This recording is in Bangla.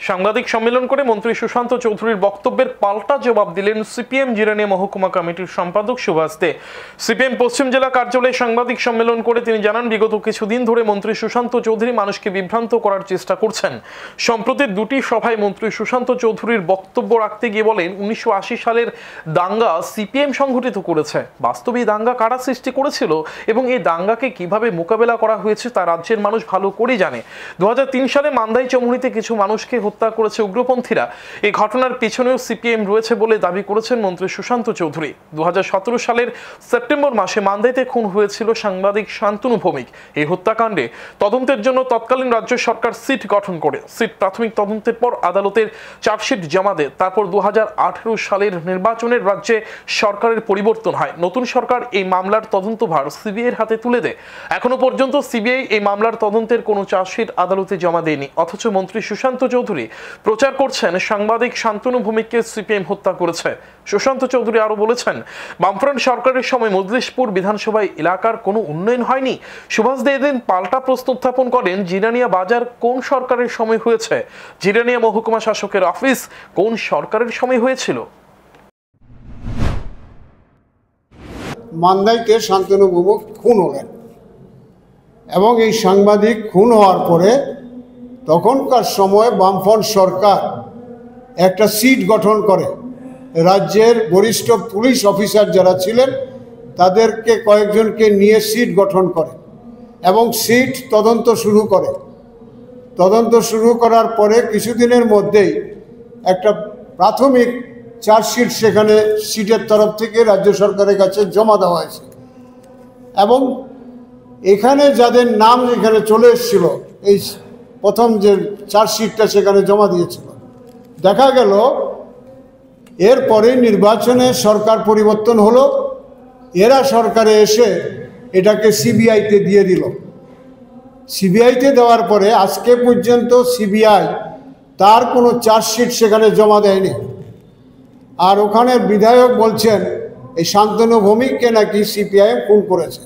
সাংবাদিক সম্মেলন করে মন্ত্রী সুশান্ত চৌধুরীর বক্তব্যের পাল্টা জবাব দিলেন সিপিএম জিরানিয়া মহকুমা কমিটির সম্পাদক সুভাষ দে। সিপিএম পশ্চিম জেলা কার্যালয়ে সাংবাদিক সম্মেলন করে তিনি জানান, বিগত কিছুদিন ধরে মন্ত্রী সুশান্ত চৌধুরী মানুষকে বিভ্রান্ত করার চেষ্টা করছেন। সম্প্রতি দুটি সভায় মন্ত্রী সুশান্ত চৌধুরীর বক্তব্য রাখতে গিয়ে বলেন, 1980 সালের দাঙ্গা সিপিএম সংঘটিত করেছে। বাস্তবে এই দাঙ্গা কারা সৃষ্টি করেছিল এবং এই দাঙ্গাকে কিভাবে মোকাবেলা করা হয়েছে তা রাজ্যের মানুষ ভালো করেই জানে। 2003 সালে মান্দাই চমুনিতে কিছু মানুষকে হত্যা করেছে উগ্রপন্থীরা। এই ঘটনার পিছনেও সিপিএম রয়েছে বলে দাবি করেছেন মন্ত্রী সুশান্ত চৌধুরী। 2017 সালের সেপ্টেম্বর মাসে মান্দাইতে খুন হয়েছিল সাংবাদিক শান্তনু ভৌমিক। এই হত্যাকাণ্ডে তদন্তের জন্য তৎকালীন রাজ্য সরকার সিট গঠন করে। সিট প্রাথমিক তদন্তের পর আদালতের চার্জশিট জমা দেয়। তারপর 2018 সালের নির্বাচনের রাজ্যে সরকারের পরিবর্তন হয়। নতুন সরকার এই মামলার তদন্তভার সিবিআইয়ের হাতে তুলে দেয়। এখনো পর্যন্ত সিবিআই এই মামলার তদন্তের কোনো চার্জশিট আদালতে জমা দেয়নি। অথচ মন্ত্রী সুশান্ত চৌধুরী প্রচার করছেন সাংবাদিক শান্তনু ভৌমিককে সিপিএম হত্যা করেছে। সুশান্ত চৌধুরী আরো বলেছেন, বামফ্রন্ট সরকারের সময় মজলিশপুর বিধানসভায় এলাকার কোনো উন্নয়ন হয়নি। সুভাষ দে এদিন পাল্টা প্রশ্ন উত্থাপন করেন, জিরানিয়া বাজার কোন সরকারের সময় হয়েছে? জিরানিয়া মহকুমা শাসকের অফিস কোন সরকারের সময় হয়েছিল? মান্দাইতে শান্তনু ভৌমিক খুন হলেন এবং এই সাংবাদিক খুন হওয়ার পরে তখনকার সময় বামফ্রন্ট সরকার একটা সিট গঠন করে। রাজ্যের বরিষ্ঠ পুলিশ অফিসার যারা ছিলেন তাদেরকে কয়েকজনকে নিয়ে সিট গঠন করে এবং সিট তদন্ত শুরু করে। তদন্ত শুরু করার পরে কিছুদিনের মধ্যেই একটা প্রাথমিক চার্জশিট সেখানে সিটের তরফ থেকে রাজ্য সরকারের কাছে জমা দেওয়া হয়েছে এবং এখানে যাদের নাম এখানে চলে এসেছিল, এই প্রথম যে চার্জশিটটা সেখানে জমা দিয়েছিল, দেখা গেল এরপরে নির্বাচনে সরকার পরিবর্তন হলো। এরা সরকারে এসে এটাকে সিবিআইতে দিয়ে দিল। সিবিআইতে দেওয়ার পরে আজকে পর্যন্ত সিবিআই তার কোনো চার্জশিট সেখানে জমা দেয়নি। আর ওখানে বিধায়ক বলছেন এই শান্তনু ভৌমিককে নাকি সিপিআইএম খুন করেছে।